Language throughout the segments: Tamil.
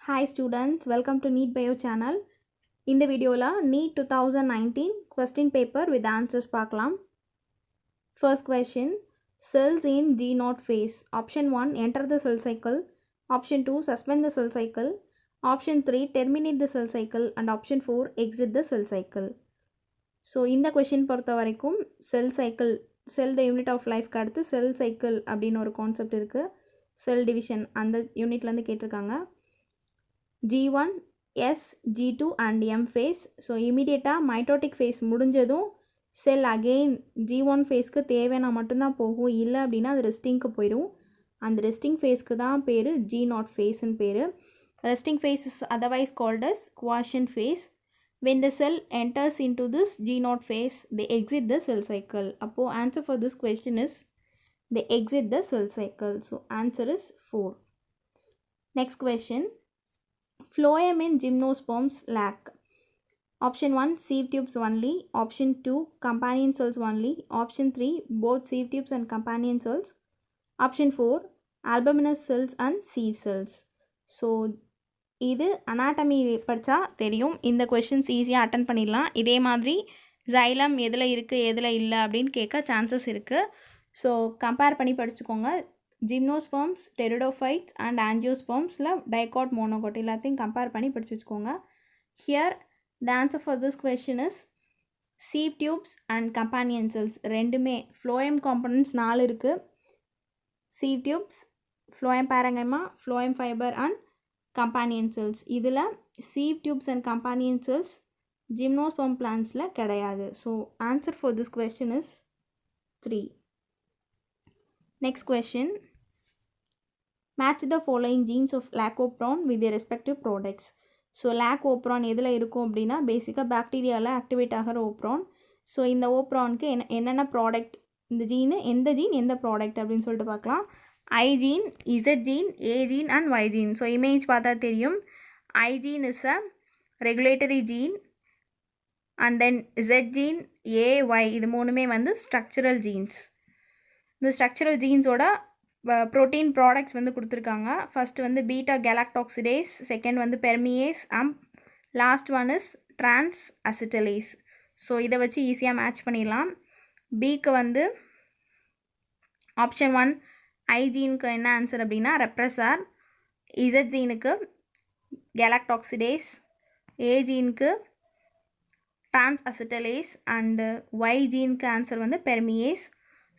Hi students, welcome to NEET Bio channel. இந்த வீடியோல NEET 2019 question paper with answers பார்க்கலாம். First question, cells in G0 phase. Option 1, enter the cell cycle. Option 2, suspend the cell cycle. Option 3, terminate the cell cycle. And option 4, exit the cell cycle. So இந்த question பொறுத்த வரைக்கும் cell cycle, cell the unit of life அடுத்து cell cycle அப்படின்னு ஒரு கான்செப்ட் இருக்கு. Cell division அந்த யூனிட்லேருந்து கேட்டிருக்காங்க. G1, S, G2 and M phase. So immediately mitotic phase முடிஞ்சதும் cell again G1 phaseக்கு தேவையான மட்டும்தான் போகும். இல்லை அப்படின்னா அது ரெஸ்டிங்க்கு போயிடும். அந்த ரெஸ்டிங் phasக்கு தான் பேர் G0 phase ன்னு பேர். Resting phase is otherwise called as quiescent phase. When the cell enters into this G0 phase, they exit the cell cycle. அப்போ answer for this question is they exit the cell cycle. So answer is 4. Next question. Phloem in gymnosperms lack. Option 1, sieve tubes only. Option 2, companion cells only. Option 3, both sieve tubes and companion cells. Option 4, albuminous cells and sieve cells. So இது anatomy படித்தா தெரியும். இந்த questions ஈஸியாக அட்டன் பண்ணிடலாம். இதே மாதிரி xylem எதில் இருக்குது எதில் இல்லை அப்படின்னு கேட்க சான்சஸ் இருக்குது. ஸோ கம்பேர் பண்ணி படிச்சுக்கோங்க. ஜிம்னோஸ்பர்ம்ஸ், டெரிடோஃபைட்ஸ் அண்ட் ஆஞ்சியோஸ்பர்ம்ஸில் டைகாட், மோனோகாட் எல்லாத்தையும் கம்பேர் பண்ணி படிச்சு வச்சுக்கோங்க. Here the answer for this question is sieve tubes and companion cells ரெண்டுமே. ஃப்ளோயம் காம்பனன்ட்ஸ் 4 இருக்குது. sieve tubes, phloem parenchyma, phloem fibre and companion cells. இதில் sieve tubes and companion cells gymnosperm பிளான்ஸில் கிடையாது. So answer for this question is 3. Next question. Match the following genes of Lacoperon with their respective products. So lac operon எதில் இருக்கும் அப்படின்னா பேசிக்காக பாக்டீரியாவில் ஆக்டிவேட் ஆகிற ஓப்ரான். ஸோ இந்த ஓப்ரானுக்கு என்னென்ன ப்ராடக்ட், இந்த ஜீனு எந்த ஜீன் எந்த ப்ராடக்ட் அப்படின்னு சொல்லிட்டு பார்க்கலாம். I gene, Z gene, A gene and Y gene. So image பார்த்தா தெரியும். I gene is a regulatory gene and then Z gene, A, Y இது மூணுமே வந்து ஸ்ட்ரக்சரல் ஜீன்ஸ். இந்த ஸ்ட்ரக்சரல் ஜீன்ஸோட ப்ரோட்டீன் ப்ராடக்ட்ஸ் வந்து கொடுத்துருக்காங்க. ஃபஸ்ட்டு வந்து பீட்டா கேலாக்டாக்சிடேஸ், செகண்ட் வந்து permease and last one is transacetylase. So இதை வச்சு ஈஸியாக மேட்ச் பண்ணிடலாம். பிக்கு வந்து ஆப்ஷன் 1 ஐ ஜீனுக்கு என்ன ஆன்சர் அப்படின்னா ரெப்ரஸார், இசட் ஜீனுக்கு கேலாக்டாக்சிடேஸ், ஏ ஜீனுக்கு ட்ரான்ஸ் அசிட்டலேஸ் அண்டு ஒய் ஜீனுக்கு ஆன்சர் வந்து permease.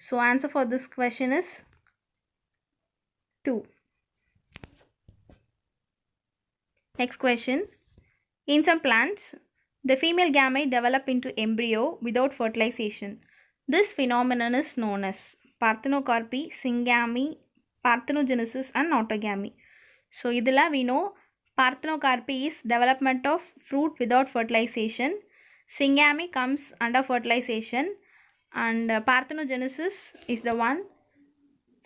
So answer for this question is 2. Next question. In some plants, the female gamete develop into embryo without fertilization. This phenomenon is known as parthenocarpy, syngamy, parthenogenesis and autogamy. So idhila we know parthenocarpy is development of fruit without fertilization. Syngamy comes under fertilization. And parthenogenesis is the one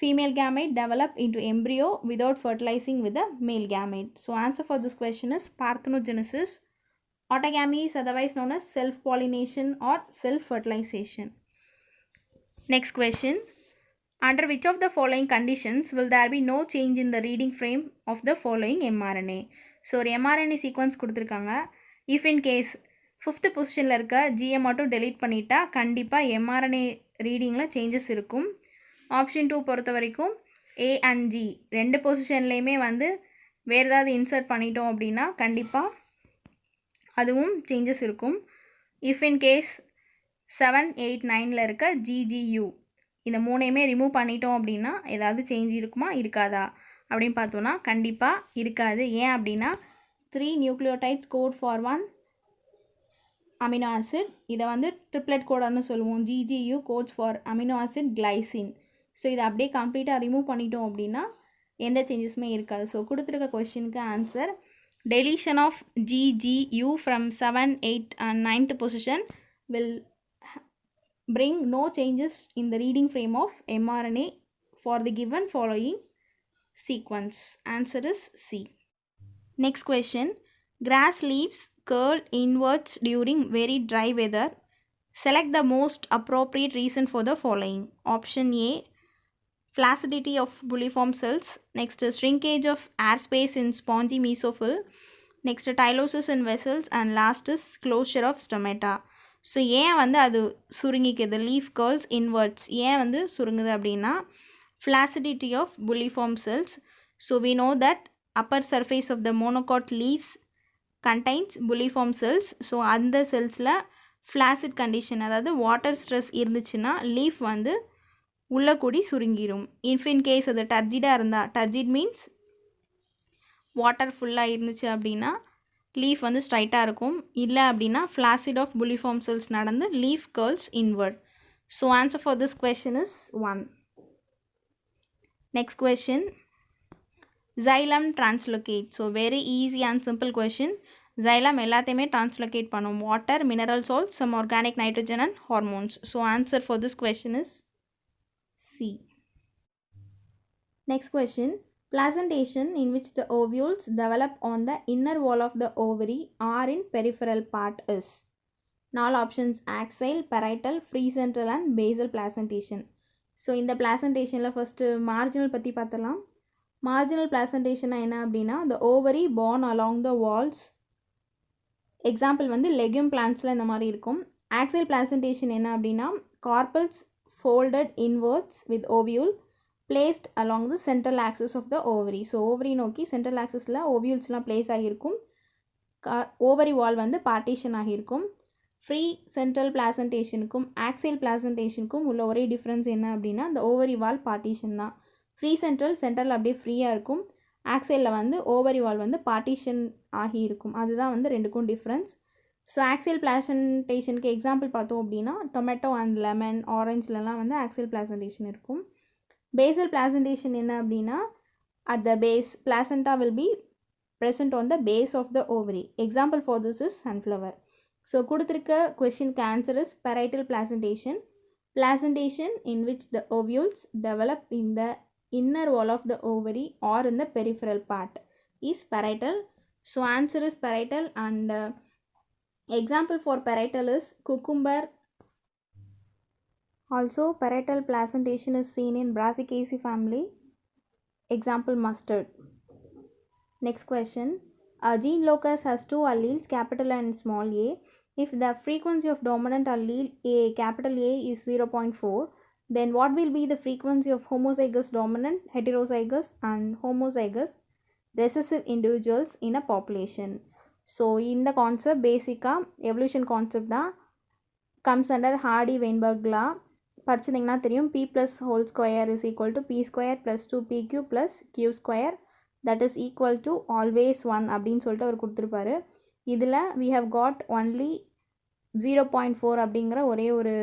female gamete develop into embryo without fertilizing with the male gamete. So answer for this question is parthenogenesis. Autogamy is otherwise known as self-pollination or self-fertilization. Next question. Under which of the following conditions will there be no change in the reading frame of the following mRNA? So ஒரு mRNA sequence கொடுத்துருக்காங்க. If in case 5th பொசிஷனில் இருக்க ஜியை மட்டும் டெலீட் பண்ணிட்டா கண்டிப்பாக எம்ஆர்என்ஏ ரீடிங்கில் சேஞ்சஸ் இருக்கும். ஆப்ஷன் 2 பொறுத்த வரைக்கும் ஏ அண்ட் ஜி 2 பொசிஷன்லேயுமே வந்து வேறு ஏதாவது இன்சர்ட் பண்ணிட்டோம் அப்படின்னா கண்டிப்பாக அதுவும் சேஞ்சஸ் இருக்கும். இஃப் இன் கேஸ் 7, 8, 9 இருக்க ஜிஜியூ இந்த மூணையுமே ரிமூவ் பண்ணிட்டோம் அப்படின்னா ஏதாவது சேஞ்ச் இருக்குமா இருக்காதா அப்படின்னு பார்த்தோன்னா கண்டிப்பாக இருக்காது. ஏன் அப்படின்னா 3 nucleotides code for 1 amino acid. இதை வந்து ட்ரிப்ளெட் கோடான்னு சொல்லுவோம். GGU codes for amino acid glycine. So இதை அப்படியே கம்ப்ளீட்டாக ரிமூவ் பண்ணிட்டோம் அப்படின்னா எந்த சேஞ்சஸுமே இருக்காது. ஸோ கொடுத்துருக்க கொஷினுக்கு answer deletion of GGU from 7, 8 and 9th position will bring no changes in the reading frame of mRNA for the given following sequence. Answer is C. Next question. Grass leaves curl inwards during very dry weather. Select the most appropriate reason for the following. Option A, flaccidity of bulliform cells, next shrinkage of airspace in spongy mesophyll, next tylosis in vessels, and last is closure of stomata. So ஏன் வந்து அது சுருங்கிக்குது, லீஃப் கேர்ள்ஸ் இன்வெர்ட்ஸ் ஏன் வந்து சுருங்குது அப்படின்னா flaccidity of bulliform cells. So we know that upper surface of the monocot leaves contains bulliform cells. So அந்த செல்ஸில் flaccid condition அதாவது வாட்டர் ஸ்ட்ரெஸ் இருந்துச்சுன்னா லீஃப் வந்து உள்ள கூடி சுருங்கிடும். இஃப் இன் கேஸ் அது டர்ஜிடாக இருந்தால், டர்ஜிட் மீன்ஸ் வாட்டர் ஃபுல்லாக இருந்துச்சு அப்படின்னா லீஃப் வந்து ஸ்ட்ரைட்டாக இருக்கும். இல்லை அப்படின்னா ஃப்ளாசிட் ஆஃப் புல்லிஃபார்ம் செல்ஸ் நடந்து leaf curls inward. So answer for this question is 1. Next question, xylem translocate. So very easy and simple question. xylem எல்லாத்தையுமே translocate பண்ணும். Water, mineral salts, some organic nitrogen and hormones. So answer for this question is C. Next question, placentation in which the ovules develop on the inner wall of the ovary or in peripheral part is. 4 options: axial, parietal, free central and basal placentation. So இந்த placentation first marginal பற்றி பார்த்தலாம். marginal placentation என்ன அப்படின்னா the ovary born along the walls. Example வந்து legume plantsல இந்த மாதிரி இருக்கும். axial placentation என்ன அப்படின்னா carpels folded inwards with ovule placed along the central axis of the ovary. So ovary நோக்கி central axisல ovulesலாம் place ஆகியிருக்கும். ovary wall வந்து partition ஆகியிருக்கும். ஃப்ரீ சென்ட்ரல் பிளாசன்டேஷனுக்கும் ஆக்சியல் பிளாசன்டேஷனுக்கும் உள்ள ஒரே டிஃப்ரென்ஸ் என்ன அப்படின்னா இந்த ஓவரி வால் பார்ட்டிஷன் தான். ஃப்ரீ சென்ட்ரல் அப்படியே ஃப்ரீயாக இருக்கும். ஆக்சியலில் வந்து ஓவரி வால் வந்து பார்ட்டிஷன் ஆகியிருக்கும். அதுதான் வந்து ரெண்டுக்கும் டிஃப்ரென்ஸ். ஸோ ஆக்சியல் பிளாசன்டேஷனுக்கு எக்ஸாம்பிள் பார்த்தோம் அப்படின்னா டொமேட்டோ அண்ட் லெமன், ஆரஞ்சிலலாம் வந்து ஆக்சியல் பிளாசன்டேஷன் இருக்கும். பேசல் பிளாசன்டேஷன் என்ன அப்படின்னா at the base placenta will be present on the base of the ovary. Example for this is sunflower. So கொடுத்துருக்க கொஷினுக்கு answer is parietal placentation. Placentation in which the ovules develop in the inner wall of the ovary or in the peripheral part is parietal. So answer is parietal and example for parietal is cucumber. Also parietal placentation is seen in Brassicaceae family. Example mustard. Next question. A gene locus has 2 alleles, capital A and small a. If the frequency of dominant allele A, capital A is 0.4, then what will be the frequency of homozygous dominant, heterozygous and homozygous recessive individuals in a population? So in the concept basically evolution concept தான் comes under Hardy-Weinberg law. படிச்சிங்கன்னா தெரியும் p plus whole square is equal to p square plus 2pq plus q square that is equal to always 1 அப்படின்னு சொல்லிட்டு அவர் கொடுத்துருப்பாரு. இதில் we have got only 0.4 அப்படிங்கிற ஒரே ஒரு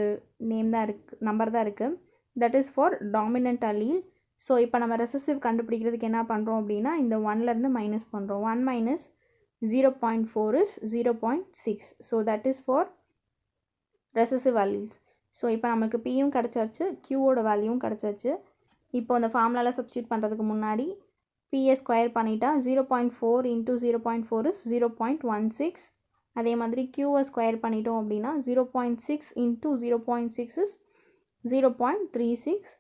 நம்பர் தான் இருக்குது. That is for dominant allele. So இப்போ நம்ம ரெசசிவ் கண்டுபிடிக்கிறதுக்கு என்ன பண்ணுறோம் அப்படின்னா இந்த 1லேருந்து மைனஸ் பண்ணுறோம். 1 minus 0.4 is 0.6. So that is for recessive alleles. So இப்போ நமக்கு பியும் கிடச்சாச்சு, க்யூவோட வேல்யூவும் கிடச்சாச்சு. இப்போ அந்த ஃபார்முலாவில் சப்ஸ்டியூட் பண்ணுறதுக்கு முன்னாடி பிஏ ஸ்கொயர் பண்ணிட்டா 0.4 into 0.4 is 0.16. அதே மாதிரி க்யூவை ஸ்கொயர் பண்ணிட்டோம் அப்படின்னா 0.6 into 0.6 is 0.36.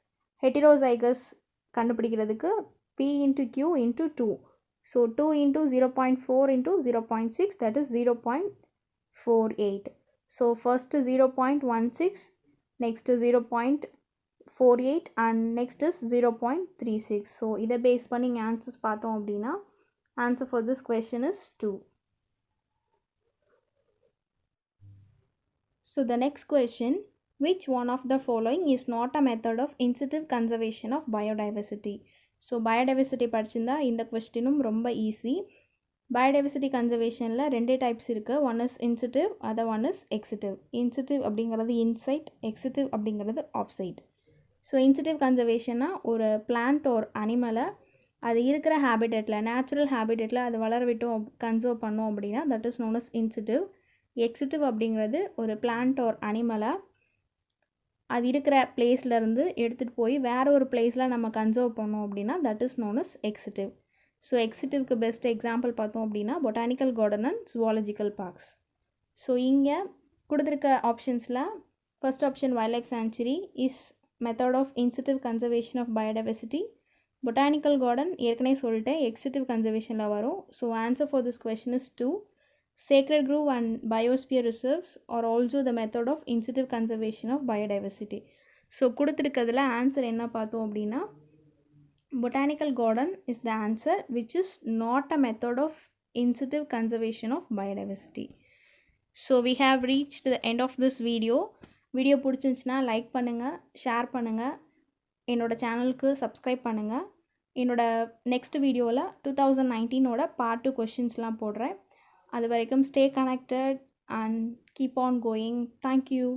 ஹெட்டிரோசைகஸ் கண்டுபிடிக்கிறதுக்கு p into q into 2. So 2 into 0.4 into 0.6 that is 0.48. So first 0.16, next 0.48 and next is 0.36. So இதை பேஸ் பண்ணி இங்கே ஆன்சர்ஸ் பார்த்தோம் அப்படின்னா answer for this question is 2. So the next question, which one of the following is not a method of incentive conservation of biodiversity? So biodiversity படிச்சிருந்தா இந்த கொஸ்டினும் ரொம்ப ஈஸி. பயோடைவர்சிட்டி கன்சர்வேஷனில் 2 டைப்ஸ் இருக்குது. One is incitive, other one is excitive. Incitive அப்படிங்கிறது இன்சைட், எக்ஸிட்டிவ் அப்படிங்கிறது ஆஃப் சைட். ஸோ இன்சிட்டிவ் கன்சர்வேஷனாக ஒரு பிளான்ட் ஒரு அனிமலை அது இருக்கிற ஹேபிட்டேட்டில், நேச்சுரல் ஹேபிட்டேட்டில் அது வளர விட்டோம் கன்சர்வ் பண்ணோம் அப்படின்னா that is known as sensitive. எக்ஸிட்டிவ் அப்படிங்கிறது ஒரு பிளான்ட் ஒரு அனிமலை அது இருக்கிற பிளேஸ்லேருந்து எடுத்துகிட்டு போய் வேறு ஒரு பிளேஸில் நம்ம கன்சர்வ் பண்ணோம் அப்படின்னா that is known as excitive. So எக்ஸிட்டிவ்க்கு பெஸ்ட் எக்ஸாம்பிள் பார்த்தோம் அப்படின்னா botanical garden and zoological parks. So இங்கே கொடுத்துருக்க ஆப்ஷன்ஸில் first option wild life sanctuary is method of incitive conservation of biodiversity. Botanical garden ஏற்கனவே சொல்லிட்டேன், எக்ஸிட்டிவ் கன்சர்வேஷனில் வரும். So answer for this question is 2. Sacred Grove and Biosphere Reserves are also the method of incitive conservation of biodiversity. So கொடுத்துருக்கிறதுல ஆன்சர் என்ன பார்த்தோம் அப்படின்னா, botanical garden is the answer, which is not a method of incitive conservation of biodiversity. So we have reached the end of this video. Video பிடிச்சிருந்துச்சுன்னா லைக் பண்ணுங்கள், ஷேர் பண்ணுங்கள், என்னோடய சேனலுக்கு சப்ஸ்கிரைப் பண்ணுங்கள். என்னோடய நெக்ஸ்ட் வீடியோவில் 2019 பார்ட் 2 கொஷின்ஸ்லாம் போடுறேன். அது வரைக்கும் stay connected and keep on going. Thank you.